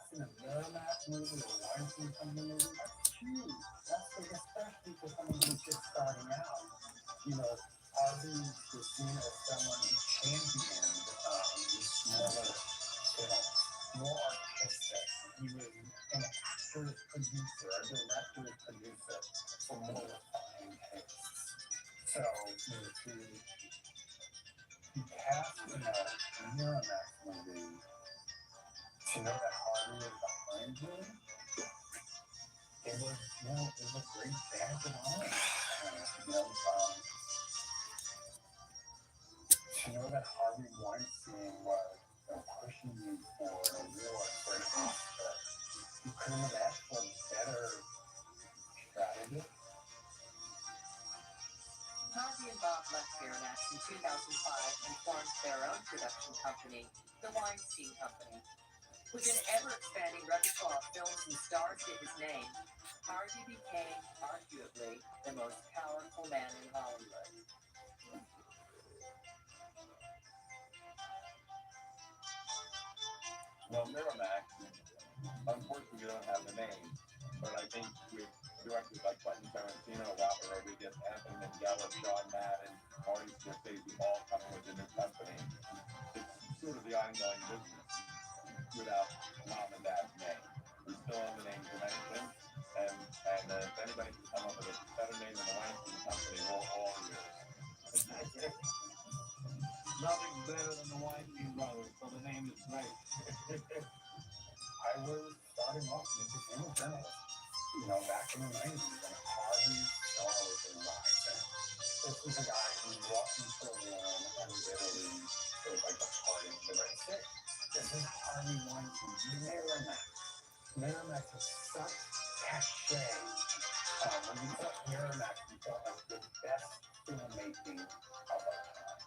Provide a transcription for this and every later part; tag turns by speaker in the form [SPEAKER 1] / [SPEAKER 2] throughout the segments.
[SPEAKER 1] cast in a Miramax movie or Weinstein Company movie, that's huge. That's big, especially for someone who's just starting out. You know, Harvey was seen as someone who championed these smaller films, more artistic. He was an actor's producer, a director's producer for more refined tastes. So, you know, to be cast in a Miramax movie, to know that Harvey was behind you, it was, you know, it was a great badge of honor. You know, to know that Harvey Weinstein was, you know, pushing you for an award, for an Oscar, you couldn't have asked for a better strategy.
[SPEAKER 2] Harvey and Bob left Miramax in 2005 and formed their own production company, the Weinstein Company. With an ever-expanding repertoire of films and stars to his name, Harvey became arguably the most powerful man in Hollywood.
[SPEAKER 3] Well, Miramax, unfortunately, we don't have the name, but I think with directors like Quentin Tarantino, Robert Rodriguez, Anthony Minghella, Sean Madden, Marty Scorsese, all coming within this company, it's sort of the ongoing business without mom and dad's name. We still own the name Dimension, and if anybody can come up with a better name than the Weinstein Company, we're all yours.
[SPEAKER 1] Nothing's better than the Weinstein brothers, so the name is great. I was starting off as a journalist, you know, back in the 90s, and Harvey Star was rising. This was a guy who walked into a room and literally it was like the party in the red stick. This is Harvey Weinstein, Miramax. Miramax is such cachet. When you thought Miramax, you felt like the best filmmaking of our time.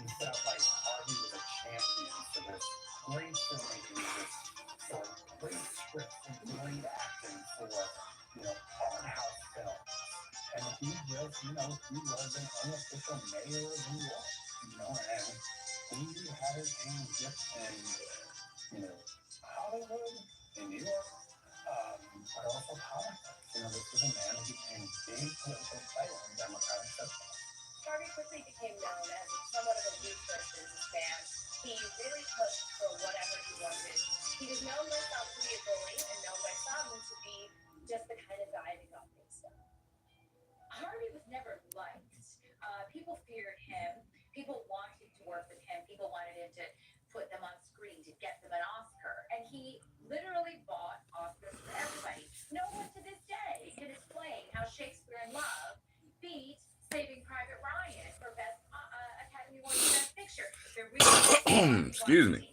[SPEAKER 1] You felt like Harvey was a champion for this great filmmaking, for great scripts and great acting for, you know, art house films. And he just, you know, he was an unofficial mayor of New York, you know, and he had his hand dipped in, you know, Hollywood, in New York, but also politics. You know, this was a man who became a big political player in Democratic system.
[SPEAKER 4] Harvey quickly became known as somewhat of a ruthless businessman. He really pushed for whatever he wanted. He was known by some to be a bully and known by some to be just the kind of guy that got things done. Harvey was never liked. People feared him. People wanted to work with him. People wanted him to put them on screen, to get them an Oscar. And he literally bought Oscars for everybody. No one to this day can explain how Shakespeare in Love beat Saving Private Ryan for Best Academy Award for Best Picture.
[SPEAKER 5] Excuse me.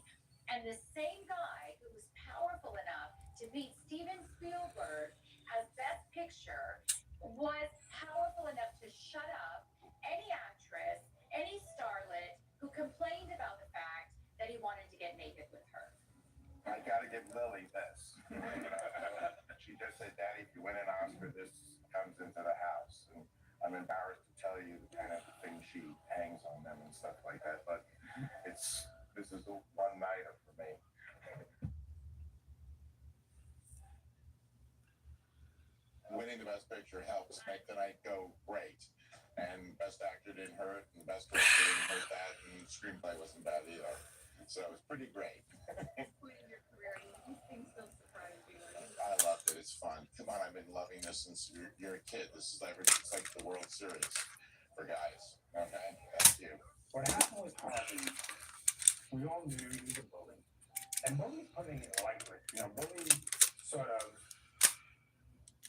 [SPEAKER 4] And the same guy who was powerful enough to beat Steven Spielberg as Best Picture was powerful enough to shut up any actress, any starlet who complained about the fact that he wanted to get naked with her.
[SPEAKER 3] I gotta give Lily this. She just said, Daddy, if you win an Oscar, this comes into the house. And I'm embarrassed to tell you the kind of things she hangs on them and stuff like that, but this is a one-nighter for me. Winning the Best Picture helps make the night go great. And Best Actor didn't hurt, and Best Director didn't hurt that, and the screenplay wasn't bad either. So it was pretty great.
[SPEAKER 4] Point in your career, these things don't surprise you.
[SPEAKER 3] I loved it. It's fun. Come on, I've been loving this since you're a kid. This is it's like the World Series for guys. Okay, thank you.
[SPEAKER 1] What happened with Harvey, we all knew he was a bully. And bully's putting it lightly. You know, bully sort of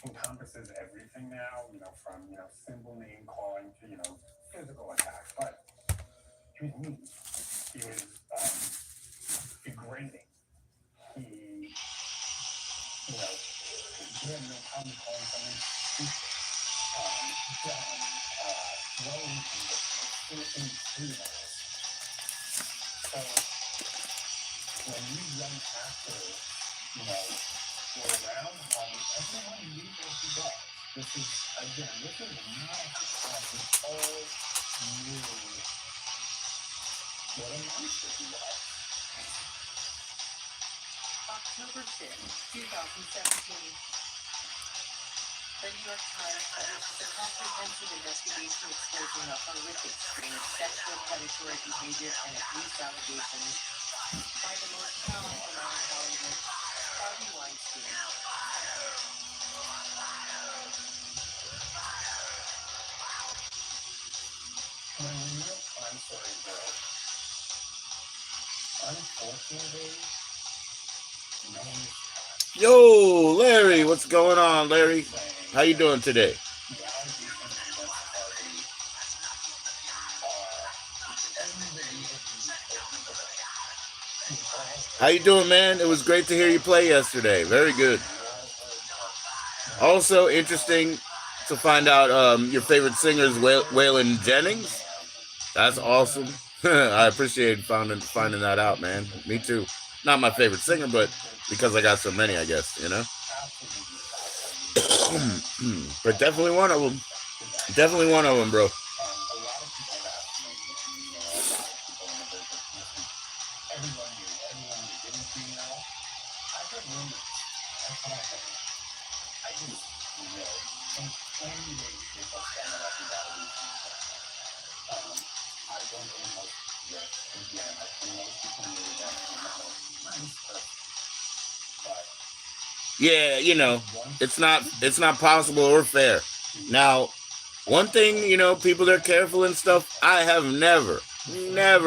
[SPEAKER 1] encompasses everything now, you know, from, you know, simple name calling to, you know, physical attacks. But he was mean. He was degrading. He, you know, he had no problem calling someone stupid, dumb, throwing conditions, so when you young actors, you know, were around everyone knew where he was. This is not a surprise. We all knew what a monster he was.
[SPEAKER 2] October 5th, 2017. The New York Times publishes a comprehensive investigation exposing a horrific string of sexual predatory behavior and abuse allegations by the most powerful man in Hollywood, Harvey Weinstein.
[SPEAKER 1] I'm sorry, girl. Unfortunately, no one's
[SPEAKER 5] Yo, Larry, what's going on, Larry? How you doing today?
[SPEAKER 1] the allegations against Harvey are unbelievably open.
[SPEAKER 5] How you doing, man? It was great to hear you play yesterday. Very good. Also interesting to find out your favorite singer is Waylon Jennings. That's awesome. I appreciate finding that out, man. Me too. Not my favorite singer, but because I got so many, I guess, you know. But definitely one of them. Definitely one of them, bro. Yeah, you know, it's not possible or fair. Now, one thing, you know, people are careful and stuff. I have never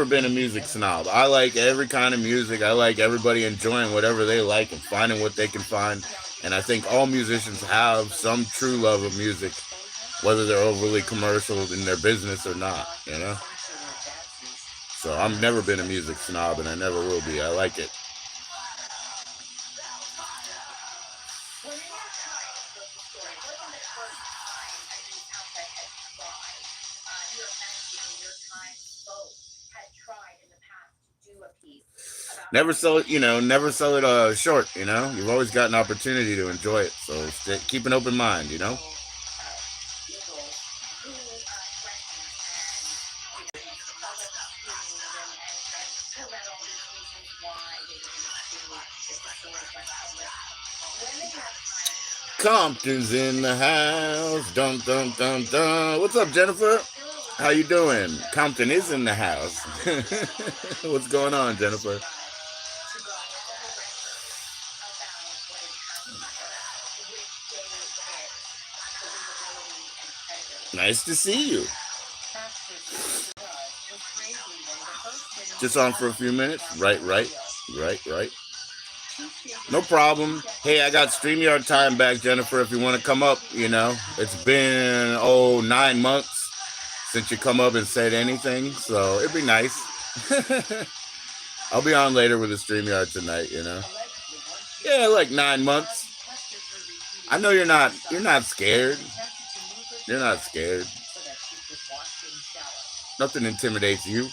[SPEAKER 5] been a music snob. I like every kind of music. I like everybody enjoying whatever they like and finding what they can find. And I think all musicians have some true love of music, whether they're overly commercial in their business or not, you know? So I've never been a music snob, and I never will be. I like it. Never sell it, you know, never sell it short, you know? You've always got an opportunity to enjoy it, so keep an open mind, you know? Compton's in the house. Dun, dun, dun, dun. What's up, Jennifer? How you doing? Compton is in the house. What's going on, Jennifer? Nice to see you. Just on for a few minutes? Right. No problem. Hey, I got StreamYard time back, Jennifer, if you want to come up, you know. It's been, 9 months since you come up and said anything, so it'd be nice. I'll be on later with the StreamYard tonight, you know. Yeah, like 9 months. I know you're not scared. You're not scared. Nothing intimidates you.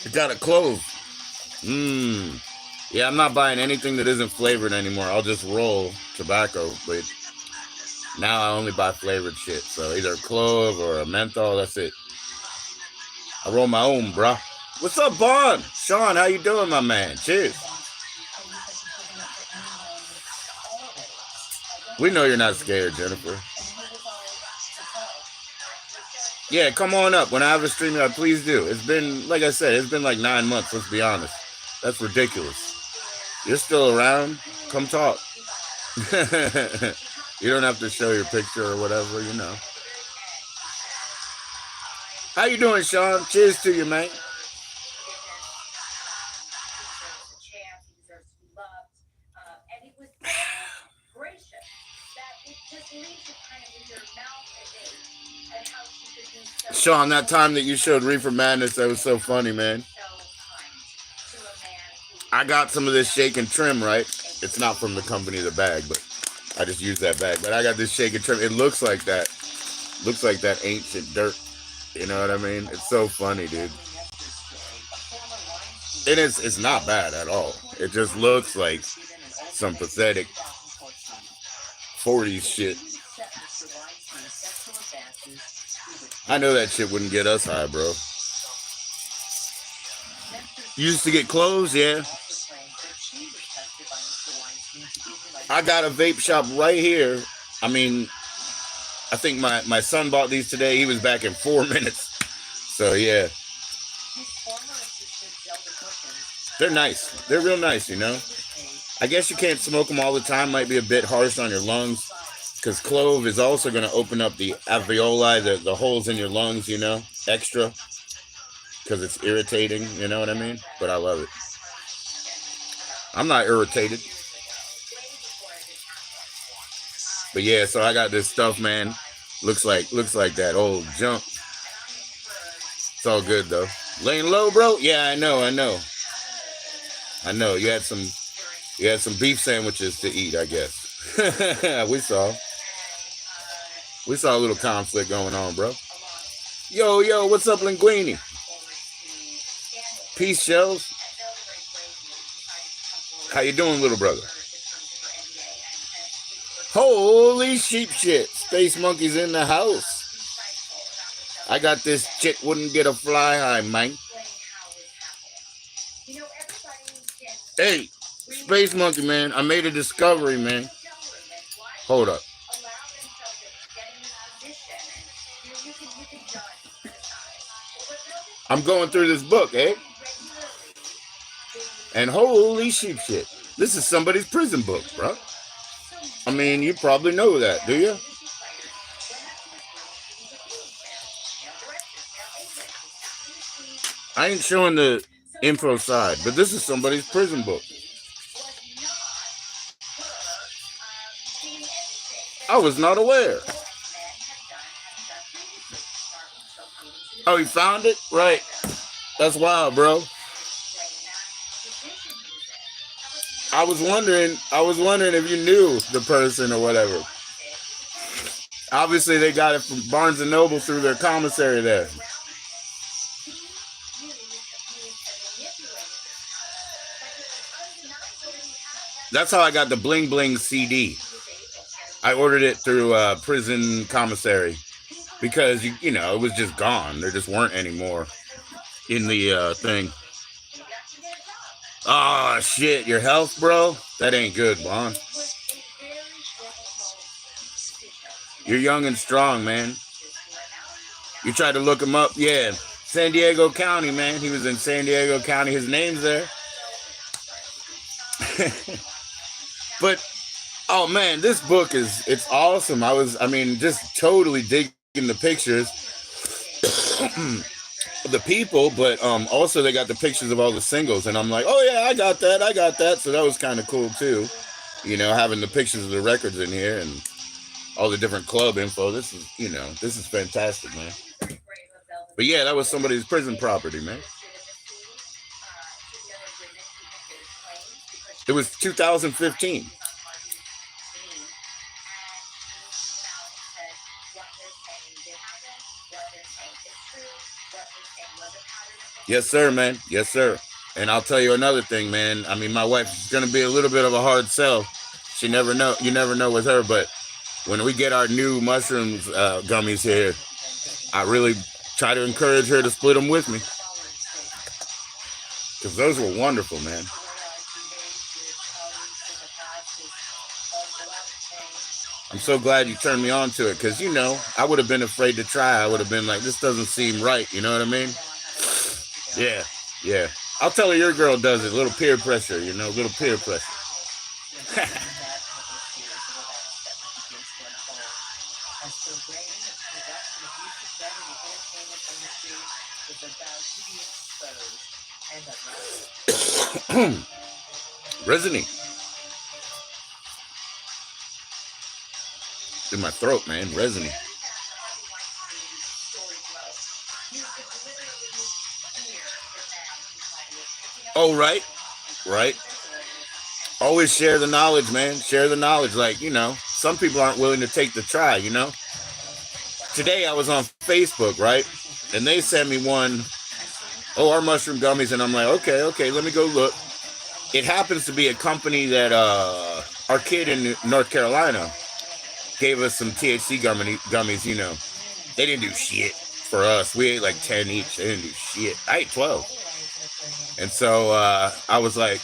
[SPEAKER 5] You gotta close. Yeah, I'm not buying anything that isn't flavored anymore. I'll just roll tobacco, but now I only buy flavored shit. So either a clove or a menthol, that's it. I roll my own, bruh. What's up, Bond? Sean, how you doing, my man? Cheers. We know you're not scared, Jennifer. Yeah, come on up. When I have a StreamYard, please do. It's been, like I said, it's been like 9 months, let's be honest. That's ridiculous. You're still around? Come talk. You don't have to show your picture or whatever, you know. How you doing, Sean? Cheers to you, man. Sean, that time that you showed Reefer Madness, that was so funny, man. I got some of this shake and trim, right? It's not from the company, the bag, but I just use that bag. But I got this shake and trim. It looks like that. Looks like that ancient dirt. You know what I mean? It's so funny, dude. It's not bad at all. It just looks like some pathetic 40s shit.
[SPEAKER 2] Mr. Weinstein's sexual advances through the
[SPEAKER 5] I know that shit wouldn't get us high, bro. You used to get clothes, yeah.
[SPEAKER 2] also claims that she was tested by Mr. Weinstein to give him
[SPEAKER 5] I got a vape shop right here. I mean, I think my son bought these today. He was back in 4 minutes. So yeah,
[SPEAKER 2] his former assistant Zelda Perkins
[SPEAKER 5] they're nice. They're real nice, you know. I guess you can't smoke them all the time. Might be a bit harsh on your lungs, because clove is also going to open up the alveoli, the holes in your lungs, you know, extra, because it's irritating. You know what I mean? But I love it. I'm not irritated. But yeah, so I got this stuff, man. Looks like that old junk. It's all good though. Laying low, bro? Yeah, I know. You had some beef sandwiches to eat, I guess. We saw a little conflict going on, bro. Yo, what's up, Linguini? Peace, Shells. How you doing, little brother? Holy sheep shit. Space Monkey's in the house. I got this chick wouldn't get a fly high, man. Hey, Space Monkey, man. I made a discovery, man. Hold up. I'm going through this book, eh? And holy sheep shit. This is somebody's prison book, bro. I mean, you probably know that, do you? I ain't showing the info side, but this is somebody's prison book. I was not aware. Oh, he found it? Right. That's wild, bro. I was wondering if you knew the person or whatever. Obviously, they got it from Barnes & Noble through their commissary there. That's how I got the Bling Bling CD. I ordered it through prison commissary because, you know, it was just gone. There just weren't any more in the thing. Oh, shit. Your health, bro? That ain't good, Bon. You're young and strong, man. You tried to look him up? Yeah. San Diego County, man. He was in San Diego County. His name's there. But, oh, man, this book it's awesome. I mean, just totally digging the pictures. The people, but also they got the pictures of all the singles, and I'm like, oh yeah, I got that. So that was kind of cool too, you know, having the pictures of the records in here and all the different club info. This is fantastic, man. But yeah, that was somebody's prison property, man. It was 2015. Yes, sir, man. Yes, sir. And I'll tell you another thing, man. I mean, my wife is going to be a little bit of a hard sell. You never know with her. But when we get our new mushrooms gummies here, I really try to encourage her to split them with me. Because those were wonderful, man. I'm so glad you turned me on to it. Because, you know, I would have been afraid to try. I would have been like, this doesn't seem right. You know what I mean? Yeah. I'll tell her your girl does it. A little peer pressure, you know, little peer pressure. Resiny. In my throat, man. Resiny. Oh, right. Always share the knowledge, man. Share the knowledge. Like, you know, some people aren't willing to take the try, you know. Today I was on Facebook, right? And they sent me one, our mushroom gummies. And I'm like, okay, let me go look. It happens to be a company that our kid in North Carolina, gave us some THC gummies, you know. They didn't do shit for us. We ate like 10 each. They didn't do shit. I ate 12. And so I was like,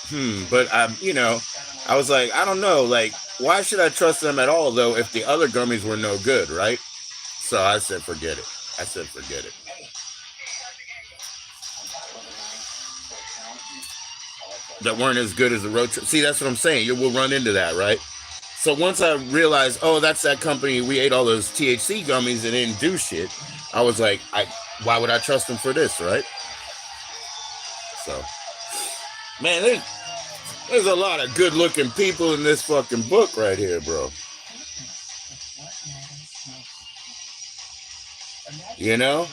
[SPEAKER 5] but you know, I was like, I don't know, like, why should I trust them at all, though, if the other gummies were no good, right? So I said, forget it. That weren't as good as the road trip. See, that's what I'm saying. You will run into that, right? So once I realized, oh, that's that company, we ate all those THC gummies and didn't do shit, I was like, why would I trust them for this, right? So, man, there's a lot of good-looking people in this fucking book right here, bro. You know,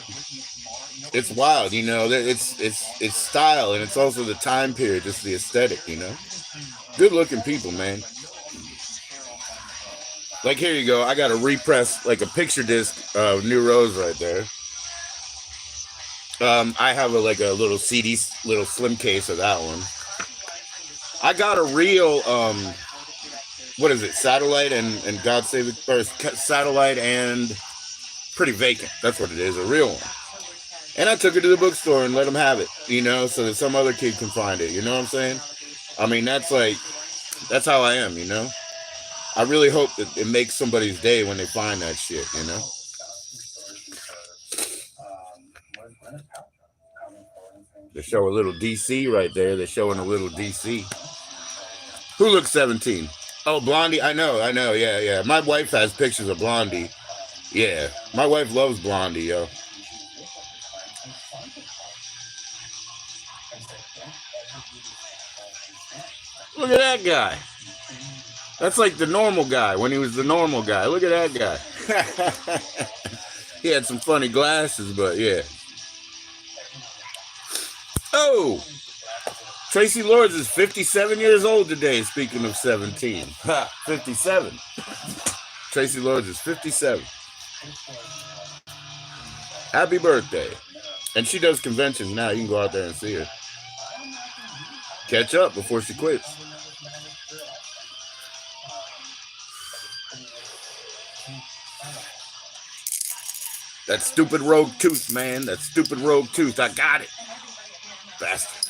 [SPEAKER 5] it's wild. You know, it's style, and it's also the time period, just the aesthetic. You know, good-looking people, man. Like, here you go. I got a repress, like a picture disc of New Rose right there. I have a little CD, little slim case of that one. I got a real, what is it? Satellite and God Save it, or Satellite and Pretty Vacant. That's what it is, a real one. And I took it to the bookstore and let them have it, you know, so that some other kid can find it. You know what I'm saying? I mean, that's how I am, you know? I really hope that it makes somebody's day when they find that shit, you know? They show a little DC right there. They're showing a little DC. Who looks 17? Oh, Blondie. I know. Yeah. My wife has pictures of Blondie. Yeah. My wife loves Blondie, yo. Look at that guy. That's like the normal guy when he was the normal guy. Look at that guy. He had some funny glasses, but yeah. Oh! Tracy Lords is 57 years old today, speaking of 17. 57. Tracy Lords is 57. Happy birthday. And she does conventions now. You can go out there and see her. Catch up before she quits. That stupid rogue tooth, man. That stupid rogue tooth. I got it. Bastard.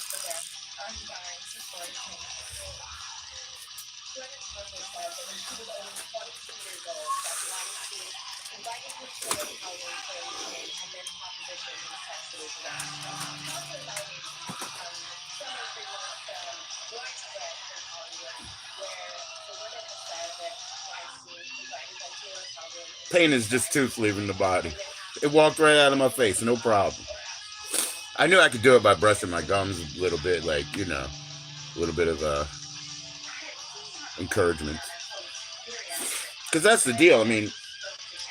[SPEAKER 5] Pain is just tooth leaving the body. It walked right out of my face, no problem. I knew I could do it by brushing my gums a little bit, like, you know, a little bit of encouragement. Because that's the deal. I mean,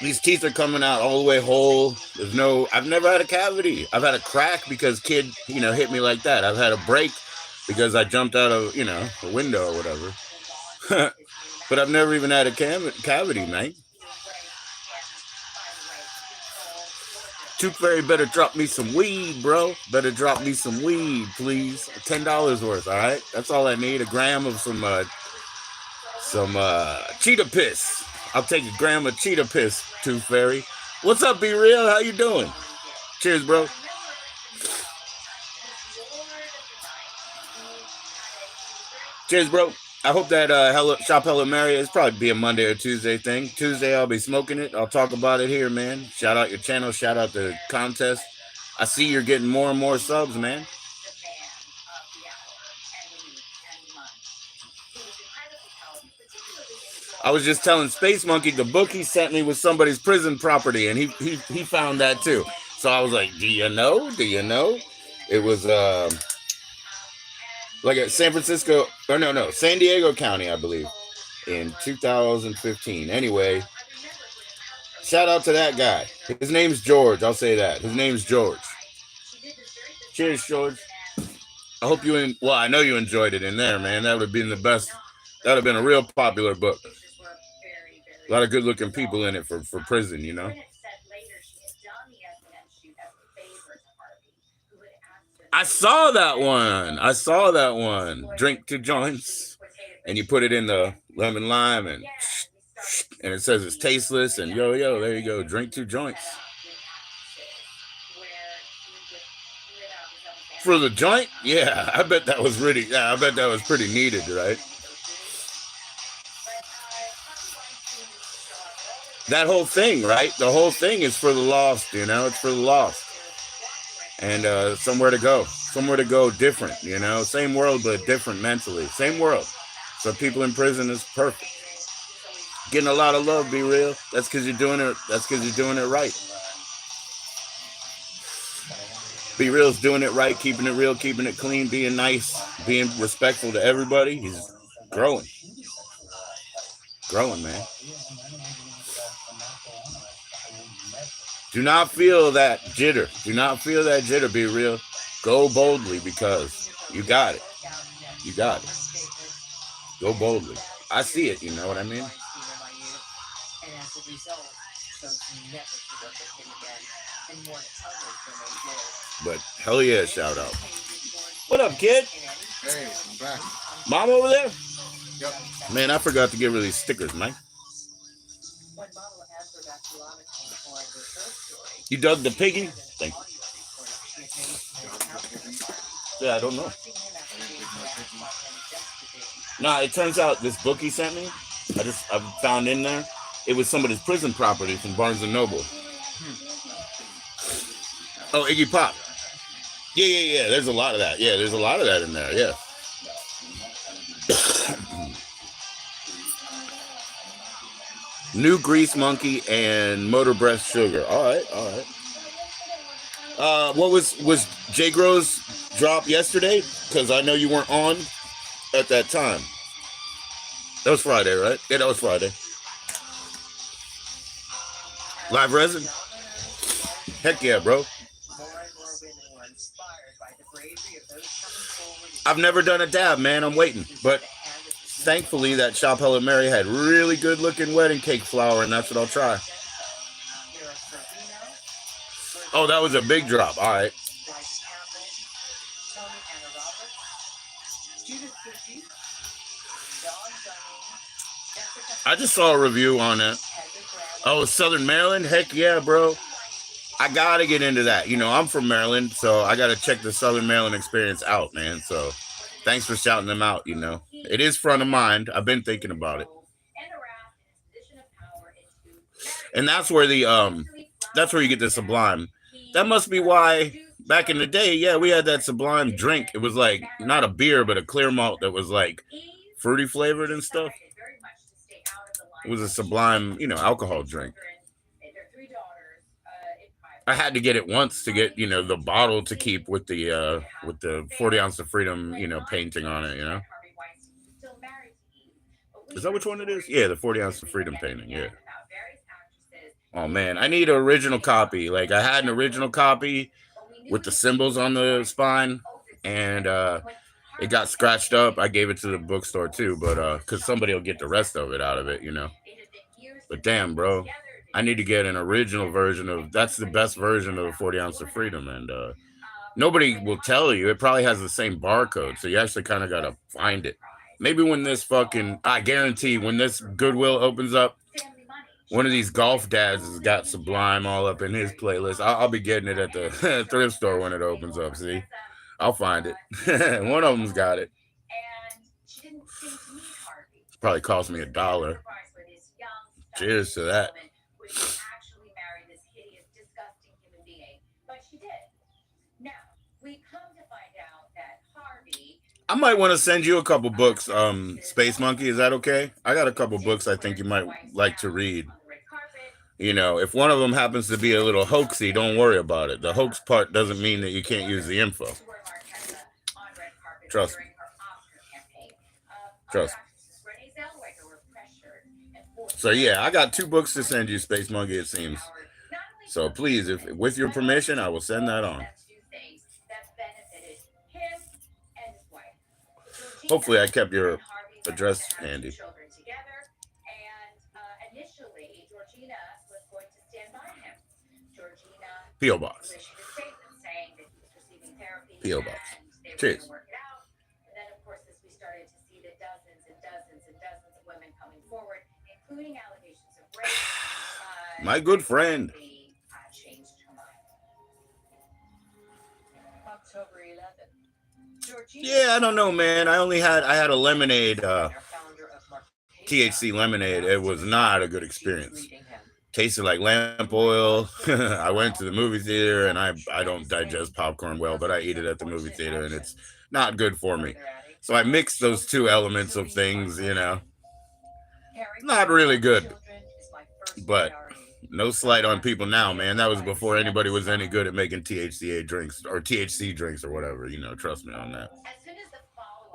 [SPEAKER 5] these teeth are coming out all the way whole. I've never had a cavity. I've had a crack because kid, you know, hit me like that. I've had a break because I jumped out of, you know, a window or whatever. But I've never even had a cavity, man. Tooth Fairy better drop me some weed, bro. Better drop me some weed, please. $10 worth, all right? That's all I need. A gram of some cheetah piss. I'll take a gram of cheetah piss, Tooth Fairy. What's up, Be Real? How you doing? Cheers, bro. Cheers, bro. I hope that Shop Hello Mary is probably be a Monday or Tuesday thing. Tuesday, I'll be smoking it. I'll talk about it here, man. Shout out your channel. Shout out the contest. I see you're getting more and more subs, man. I was just telling Space Monkey the book he sent me was somebody's prison property, and he found that too. So I was like, do you know? It was like at San Francisco, or no, San Diego County, I believe, in 2015. Anyway, shout out to that guy. His name's George. I'll say that. His name's George. Cheers, George. I hope you well, I know you enjoyed it in there, man. That would have been the best. That would have been a real popular book. A lot of good-looking people in it for prison, you know. I saw that one. Drink 2 joints, and you put it in the lemon lime and and it says it's tasteless. And yo, there you go. Drink 2 joints. For the joint? Yeah, I bet that was really, yeah, I bet that was pretty needed, right? That whole thing, right? The whole thing is for the lost, you know? It's for the lost. And somewhere to go different, you know? Same world, but different mentally. Same world. So people in prison is perfect. Getting a lot of love, be real. That's because you're doing it. That's because you're doing it right. Be real's doing it right, keeping it real, keeping it clean, being nice, being respectful to everybody. He's growing. Growing, man. Do not feel that jitter. Do not feel that jitter, be real. Go boldly because you got it. You got it. Go boldly. I see it, you know what I mean? But hell yeah, shout out. What up, kid?
[SPEAKER 6] Hey, I'm back.
[SPEAKER 5] Mom over there?
[SPEAKER 6] Yep.
[SPEAKER 5] Man, I forgot to get rid of these stickers, man. You dug the piggy? Thank you. Yeah, I don't know. Nah, it turns out this book he sent me, I found in there, it was somebody's prison property from Barnes and Noble. Oh, Iggy Pop. Yeah. There's a lot of that. Yeah, there's a lot of that in there. Yeah. New Grease Monkey and Motor Breath Sugar. All right. What was J Gro's drop yesterday? Because I know you weren't on at that time. That was Friday, right? Yeah, that was Friday. Live resin? Heck yeah, bro. I've never done a dab, man. I'm waiting. But thankfully, that Shop Helen Mary had really good looking wedding cake flour, and that's what I'll try. Oh, that was a big drop. All right. I just saw a review on it. Oh, Southern Maryland? Heck yeah, bro. I gotta get into that. You know, I'm from Maryland, so I gotta check the Southern Maryland experience out, man. So thanks for shouting them out, you know. It is front of mind. I've been thinking about it. And that's where that's where you get the Sublime. That must be why back in the day, yeah, we had that Sublime drink. It was like not a beer, but a clear malt that was like fruity flavored and stuff. It was a Sublime, you know, alcohol drink. I had to get it once to get, you know, the bottle to keep with the 40 ounce of freedom, you know, painting on it, you know. Is that which one it is? Yeah, the 40 ounce of freedom painting, yeah. Oh man, I need an original copy. Like I had an original copy with the symbols on the spine, and it got scratched up. I gave it to the bookstore too, but because somebody will get the rest of it out of it, you know. But damn, bro, I need to get an original version of. That's the best version of the 40 ounce of freedom, and nobody will tell you. It probably has the same barcode, so you actually kind of gotta find it. Maybe when this I guarantee when this Goodwill opens up, one of these golf dads has got Sublime all up in his playlist. I'll be getting it at the thrift store when it opens up. See, I'll find it. One of them's got it. It's probably cost me $1. Cheers to that. I might want to send you a couple books, Space Monkey. Is that okay? I got a couple books I think you might like to read. You know, if one of them happens to be a little hoaxy, don't worry about it. The hoax part doesn't mean that you can't use the info. Trust me. Trust me. So yeah, I got 2 books to send you, Space Monkey, it seems. So please, if with your permission, I will send that on. Hopefully I kept your address handy. P.O. Box. P.O. Box. Cheers.
[SPEAKER 2] including allegations of rape.
[SPEAKER 5] My good friend.
[SPEAKER 2] Changed her mind. October 11th. Georgina
[SPEAKER 5] Yeah, I don't know, man. I had a lemonade, THC lemonade. It was not a good experience. Tasted like lamp oil. I went to the movie theater, and I don't digest popcorn well, but I eat it at the movie theater, and it's not good for me. So I mixed those two elements of things, you know. Not really good, but no slight on people now, man. That was before anybody was any good at making THCA drinks or THC drinks or whatever, you know. Trust me on that.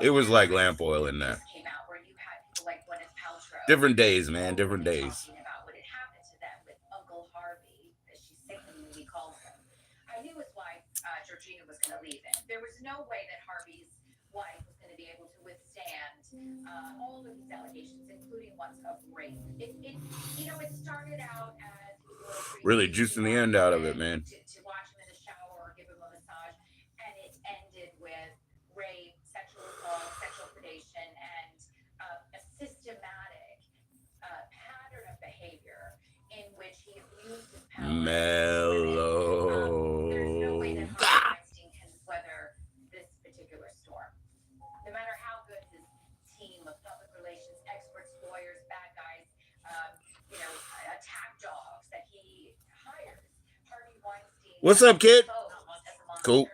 [SPEAKER 5] It was like lamp oil in there. Different days, man. Different days.
[SPEAKER 2] About what had happened to them with Uncle Harvey, as she sickeningly calls him. I knew his wife, Georgina, was going to leave him. There was no way that Harvey's wife was going to be able to withstand all of these allegations, including ones of rape. It started out as
[SPEAKER 5] really juicing the end out of it, man.
[SPEAKER 2] To watch him in the shower or give him a massage, and it ended with rape, sexual assault, sexual predation, and a systematic pattern of behavior in which he abused his power.
[SPEAKER 5] Mellow.
[SPEAKER 2] There's no way that Harvey Weinstein can weather this particular storm. No matter how good his team of public relations experts, lawyers, bad guys, attack dogs that he hires, Harvey Weinstein.
[SPEAKER 5] What's up, kid? Cool.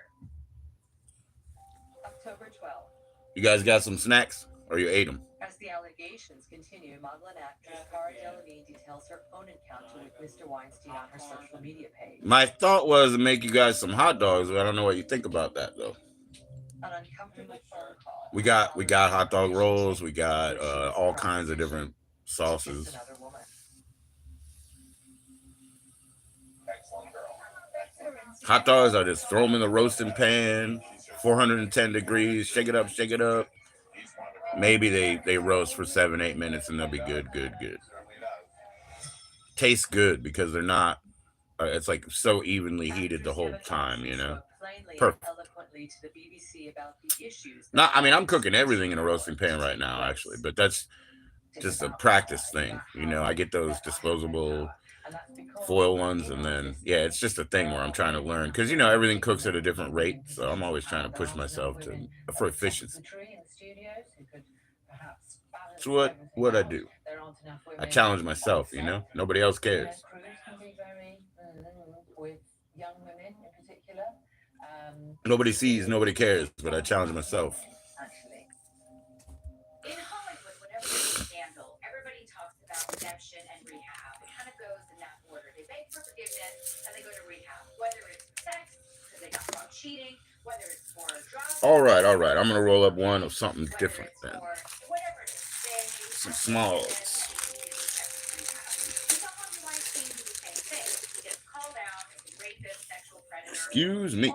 [SPEAKER 2] October 12th.
[SPEAKER 5] You guys got some snacks, or you ate them?
[SPEAKER 2] As the allegations continue, Magdalene actress Cara Delevingne details her own encounter with Mr. Weinstein on her social media page.
[SPEAKER 5] My thought was to make you guys some hot dogs, but I don't know what you think about that though.
[SPEAKER 2] An uncomfortable phone call.
[SPEAKER 5] We got hot dog rolls. We got all kinds of different sauces.
[SPEAKER 2] Another woman.
[SPEAKER 3] Excellent girl.
[SPEAKER 5] Hot dogs, I just throw them in the roasting pan, 410 degrees. Shake it up, shake it up. Maybe they roast for 7-8 minutes and they'll be good. Tastes good because they're not. It's like so evenly heated the whole time, you know. Perfect. No, I mean I'm cooking everything in a roasting pan right now, actually, but that's just a practice thing, you know. I get those disposable foil ones, and then it's just a thing where I'm trying to learn because you know everything cooks at a different rate, so I'm always trying to push myself for efficiency. It's what I do. I challenge myself, you know. Nobody else cares.
[SPEAKER 2] With young women in particular.
[SPEAKER 5] Nobody sees, nobody cares, but I challenge myself.
[SPEAKER 2] Actually, in Hollywood, whenever there's a scandal, everybody talks about redemption and rehab. It kind of goes in that order. They beg for forgiveness and they go to rehab, whether it's sex because they got caught cheating, whether it's for drugs.
[SPEAKER 5] All right. I'm gonna roll up one of something different then. Some smalls. Excuse me.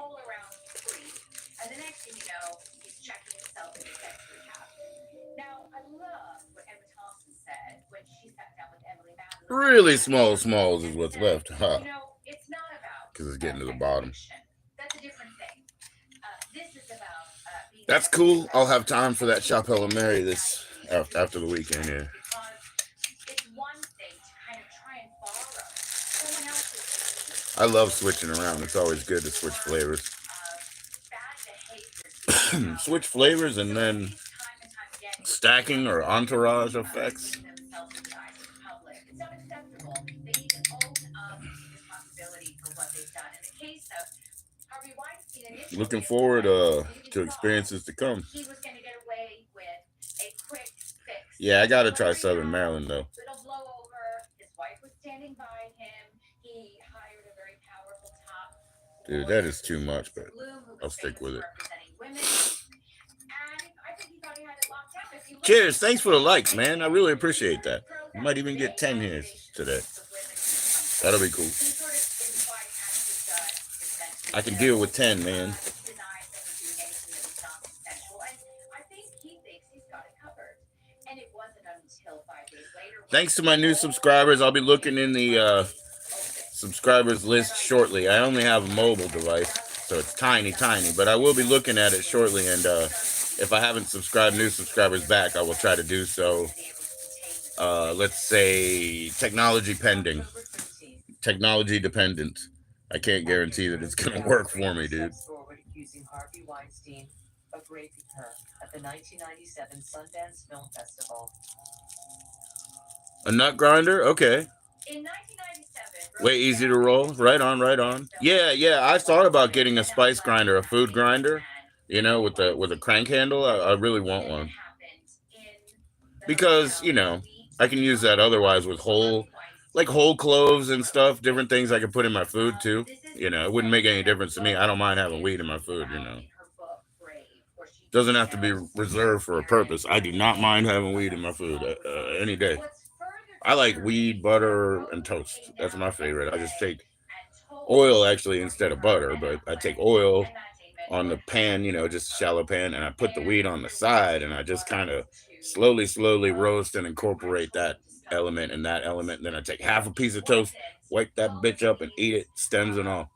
[SPEAKER 2] And the next thing you know, he's checking himself into sex rehab. Now, I love what Emma Thompson said when she sat down with Emily Madeline.
[SPEAKER 5] Really smalls is what's left, huh?
[SPEAKER 2] You know, it's not about
[SPEAKER 5] because it's getting to the bottom.
[SPEAKER 2] That's a different thing. This is about being.
[SPEAKER 5] That's cool. I'll have time for that Chapelle and Mary this after the weekend. Yeah.
[SPEAKER 2] It's one thing to kind of try and borrow someone else's.
[SPEAKER 5] I love switching around. It's always good to switch flavors. Switch flavors and then stacking or entourage effects.
[SPEAKER 2] It's not acceptable. They need to own up responsibility for what they've done. In the case of Harvey Weinstein,
[SPEAKER 5] looking forward to experiences to come.
[SPEAKER 2] He was going to get away with a quick fix.
[SPEAKER 5] Yeah, I gotta try Southern Maryland though.
[SPEAKER 2] It'll blow over. His wife was standing by him. He hired a very powerful top.
[SPEAKER 5] Dude, that is too much, but I'll stick with it. Cheers. Thanks for the likes, man. I really appreciate that. I might even get 10 here today. That'll be cool. I can deal with 10, man. Thanks to my new subscribers. I'll be looking in the subscribers list shortly. I only have a mobile device, so it's tiny, but I will be looking at it shortly, and if I haven't subscribed new subscribers back, I will try to do so let's say technology pending,
[SPEAKER 2] October 13th,
[SPEAKER 5] technology dependent. I can't guarantee that it's gonna work for me, dude.
[SPEAKER 2] steps forward accusing Harvey Weinstein of raping her at the 1997 Sundance Film Festival.
[SPEAKER 5] A nut grinder, okay.
[SPEAKER 4] In 1997,
[SPEAKER 5] Way easy to roll. Right on, right on. Yeah, yeah. I thought about getting a spice grinder, a food grinder. You know, with a crank handle. I really want one because I can use that otherwise with whole cloves and stuff, different things I can put in my food too. It wouldn't make any difference to me. I don't mind having weed in my food. Doesn't have to be reserved for a purpose. I do not mind having weed in my food any day. I like weed, butter, and toast. That's my favorite. I just take oil actually instead of butter, but I take oil on the pan, just a shallow pan, and I put the weed on the side, and I just kind of slowly roast and incorporate that element and that element. And then I take half a piece of toast, wipe that bitch up, and eat it, stems and all.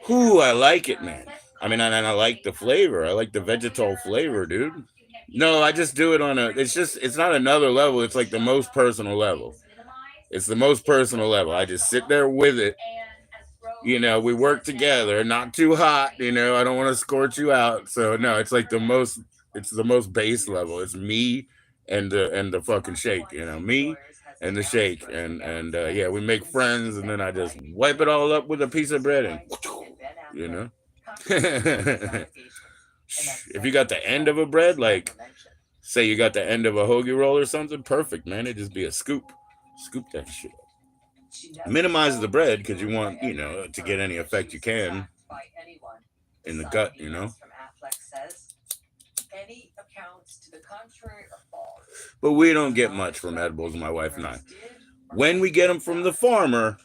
[SPEAKER 5] Ooh, I like it, man. I mean, and I like the flavor. I like the vegetal flavor, dude. No, I just do it on it's not another level. It's like the most personal level. It's the most personal level. I just sit there with it. We work together, not too hot. I don't want to scorch you out. So no, it's the most base level. It's me and the fucking shake. Me and the shake, and yeah, we make friends, and then I just wipe it all up with a piece of bread, and you know. If you got the end of a bread, like say you got the end of a hoagie roll or something, perfect, man. It'd just be a scoop that shit. Minimize the bread because you want to get any effect you can in the gut.
[SPEAKER 2] Any accounts to the contrary are false.
[SPEAKER 5] But we don't get much from edibles, my wife and I. When we get them from the farmer,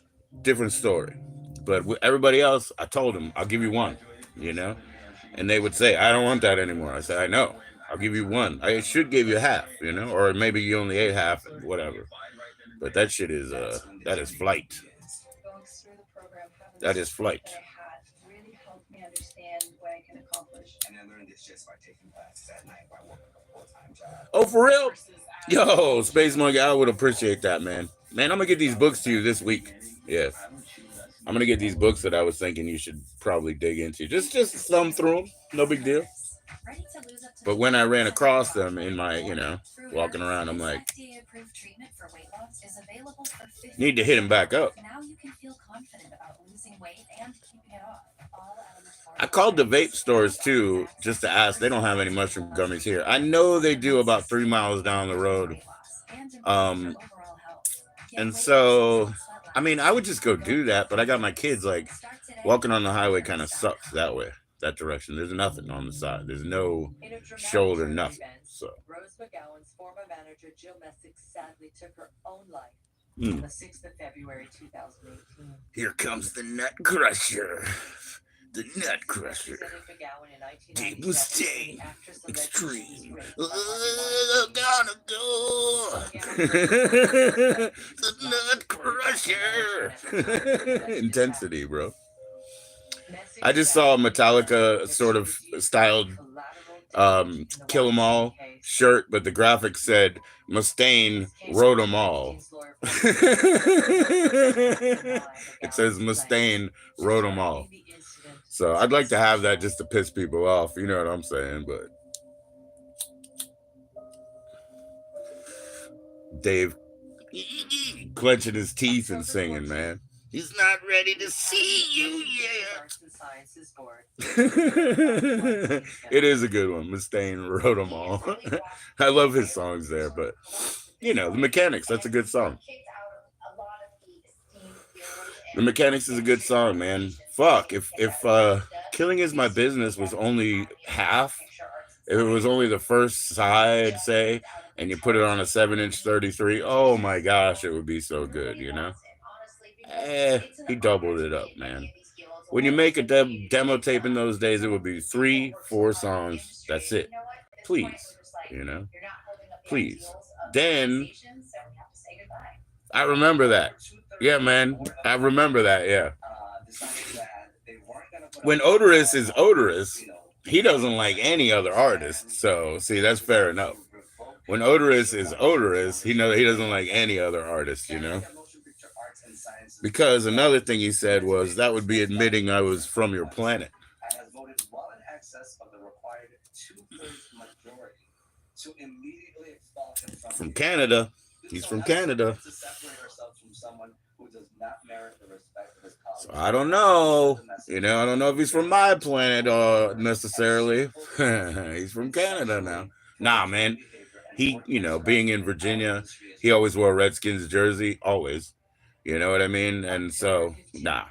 [SPEAKER 5] different story. But with everybody else, I told them, I'll give you one, And they would say, I don't want that anymore. I said, I know. I'll give you one. I should give you half, or maybe you only ate half, whatever. But that shit is, that is flight. That is flight.
[SPEAKER 4] Really helped me understand what I can accomplish.
[SPEAKER 1] And I learned this just by taking classes at night while working a full-time job.
[SPEAKER 5] Oh, for real? Yo, Space Monkey, I would appreciate that, man. Man, I'm going to get these books to you this week. Yes. I'm going to get these books that I was thinking you should probably dig into. Just thumb through them. No big deal. But when I ran across them in my, walking around, I'm like, need to hit him back up. I called the vape stores too, just to ask. They don't have any mushroom gummies here. I know they do about 3 miles down the road. And so, I mean, I would just go do that, but I got my kids, like, walking on the highway kind of sucks that way, that direction. There's nothing on the side. There's no shoulder, nothing. So
[SPEAKER 2] Rose McGowan's former manager Jill Messick sadly took her own life on the 6th of February 2018.
[SPEAKER 5] Here comes the Nut Crusher. The Nut Crusher. Deep Mustaine. Extreme. Gotta go. The Nut Crusher. Intensity, bro. I just saw a Metallica sort of styled Kill 'Em All shirt, but the graphic said Mustaine wrote 'em all. It says Mustaine wrote 'em all. So I'd like to have that just to piss people off, you know what I'm saying? But Dave clenching his teeth and singing, man. He's not ready to see you yet. It is a good one. Mustaine wrote them all. I love his songs there, but The Mechanics, that's a good song. The Mechanics is a good song, man. Fuck, if Killing Is My Business was only half, if it was only the first side, say, and you put it on a 7-inch 33, oh my gosh, it would be so good, he doubled it up, man. When you make a demo tape in those days, it would be 3-4 songs. That's it. Please, please. Then I remember that. Yeah, man. I remember that. Yeah. When Odorous is Odorous, he doesn't like any other artist. So, see, that's fair enough. when odorous is odorous, he doesn't like any other artist, Because another thing he said was that would be admitting I was from your planet.
[SPEAKER 1] Has voted well in excess of the required 2/3 majority to immediately expel him
[SPEAKER 5] From Canada. He's from Canada.
[SPEAKER 1] To separate ourselves from someone who does not merit the respect of his colleagues.
[SPEAKER 5] So I don't know. I don't know if he's from my planet necessarily. He's from Canada now. Nah, man. He, being in Virginia, he always wore a Redskins jersey. Always. You know what I mean? And so, nah.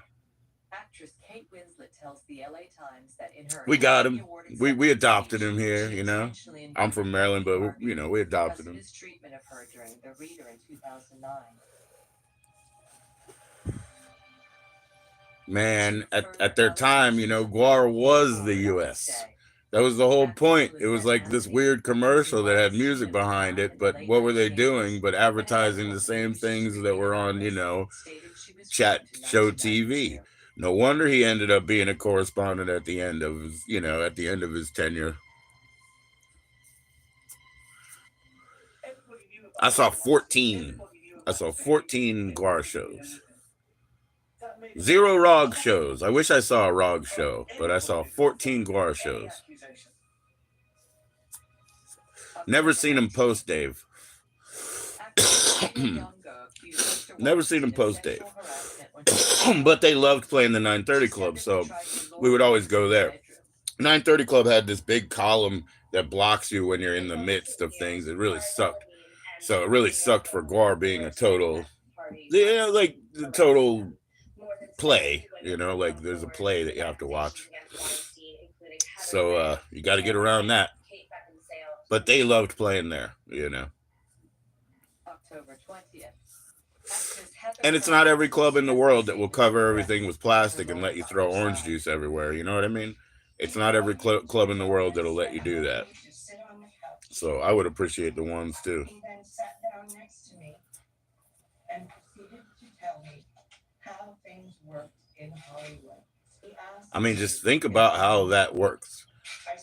[SPEAKER 2] Actress Kate Winslet tells the LA Times that in her
[SPEAKER 5] We got him. We adopted him here, I'm from Maryland, but, we adopted him.
[SPEAKER 2] His treatment of her during The Reader in 2009.
[SPEAKER 5] Man, at their time, GWAR was the U.S. That was the whole point. It was like this weird commercial that had music behind it, but what were they doing but advertising the same things that were on, chat show TV? No wonder he ended up being a correspondent at the end of his tenure. I saw 14 GWAR shows. 0 ROG shows. I wish I saw a ROG show, but I saw 14 GWAR shows. Never seen him post, Dave. Never seen him post, Dave. But they loved playing the 930 Club, so we would always go there. 930 Club had this big column that blocks you when you're in the midst of things. It really sucked. So it really sucked for GWAR being a total, like the total play, like there's a play that you have to watch. So you got to get around that. But they loved playing there,
[SPEAKER 2] October 20th.
[SPEAKER 5] And it's not every club in the world that will cover everything with plastic and let you throw orange juice everywhere. You know what I mean? It's not every club in the world that'll let you do that. So I would appreciate the ones too.
[SPEAKER 1] He then sat down next to me and proceeded to tell me how things worked in Hollywood.
[SPEAKER 5] I mean, just think about how that works.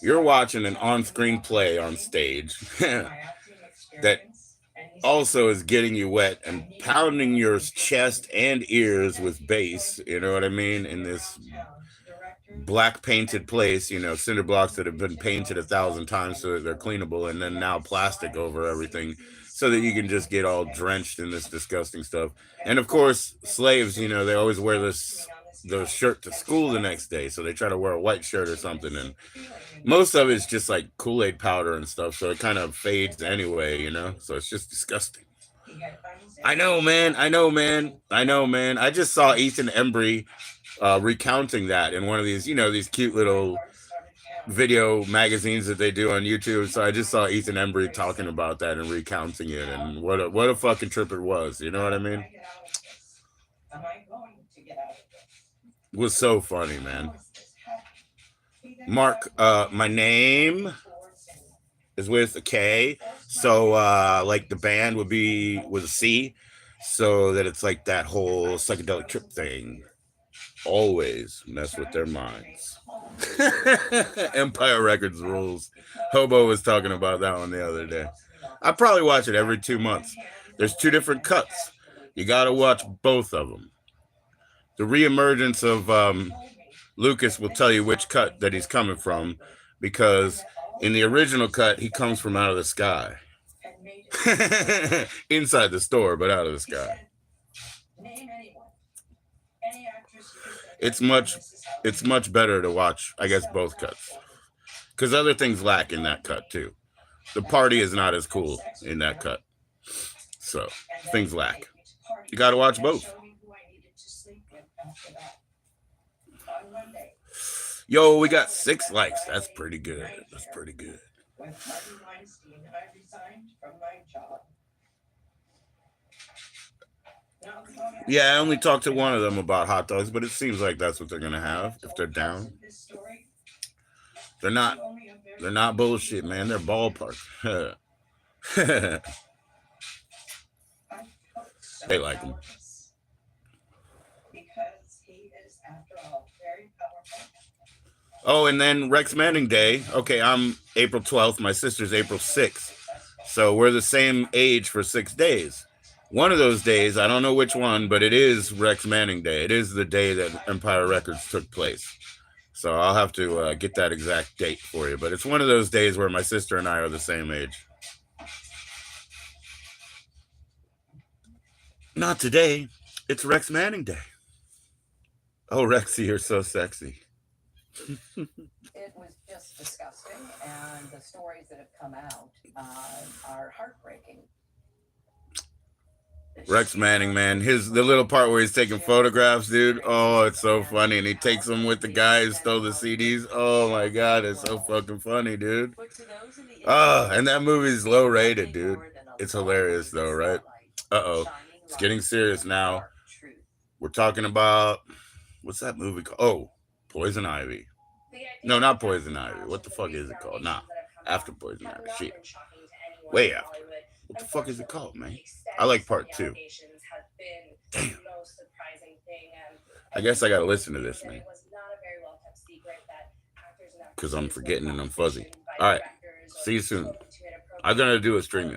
[SPEAKER 5] You're watching an on-screen play on stage that also is getting you wet and pounding your chest and ears with bass, you know what I mean, in this black painted place, cinder blocks that have been painted 1,000 times so that they're cleanable, and then now plastic over everything so that you can just get all drenched in this disgusting stuff. And of course, slaves, they always wear the shirt to school the next day, so they try to wear a white shirt or something, and most of it's just like Kool-Aid powder and stuff, so it kind of fades anyway, so it's just disgusting. I know, man. I just saw Ethan Embry recounting that in one of these, these cute little video magazines that they do on YouTube. So I just saw Ethan Embry talking about that and recounting it, and what a fucking trip it was. You know what I mean? It was so funny, man. Mark, my name is with a K, so like the band would be with a C, so that it's like that whole psychedelic trip thing. Always mess with their minds. Empire Records rules. Hobo was talking about that one the other day. I probably watch it every 2 months. There's 2 different cuts. You gotta watch both of them. The reemergence of Lucas will tell you which cut that he's coming from, because in the original cut, he comes from out of the sky. Inside the store, but out of the sky. It's much better to watch, I guess, both cuts. Because other things lack in that cut, too. The party is not as cool in that cut. So, things lack. You got to watch both. Yo, we got 6 likes. That's pretty good. That's pretty good. Yeah, I only talked to one of them about hot dogs, but it seems like that's what they're gonna have if they're down. They're not bullshit, man. They're ballpark. They like them. Oh, and then Rex Manning Day. Okay, I'm April 12th. My sister's April 6th. So we're the same age for 6 days. One of those days, I don't know which one, but it is Rex Manning Day. It is the day that Empire Records took place. So I'll have to get that exact date for you. But it's one of those days where my sister and I are the same age. Not today. It's Rex Manning Day. Oh, Rexy, you're so sexy.
[SPEAKER 2] It was just disgusting, and the stories that have come out are heartbreaking.
[SPEAKER 5] Rex Manning, man, the little part where he's taking photographs, dude. Oh, it's so funny, and he takes them with the guy who stole the CDs. Oh my god, it's so fucking funny, dude. And that movie's low rated, dude. It's hilarious though, right? It's getting serious now. We're talking about what's that movie called? Oh, Poison Ivy. No, not Poison Ivy. What the fuck is it called? Nah, after Poison Ivy. Shit. Way after. What the fuck is it called, man? I like part 2. Damn. I guess I gotta listen to this, man. Because I'm forgetting and I'm fuzzy. All right. See you soon. I'm gonna do a stream.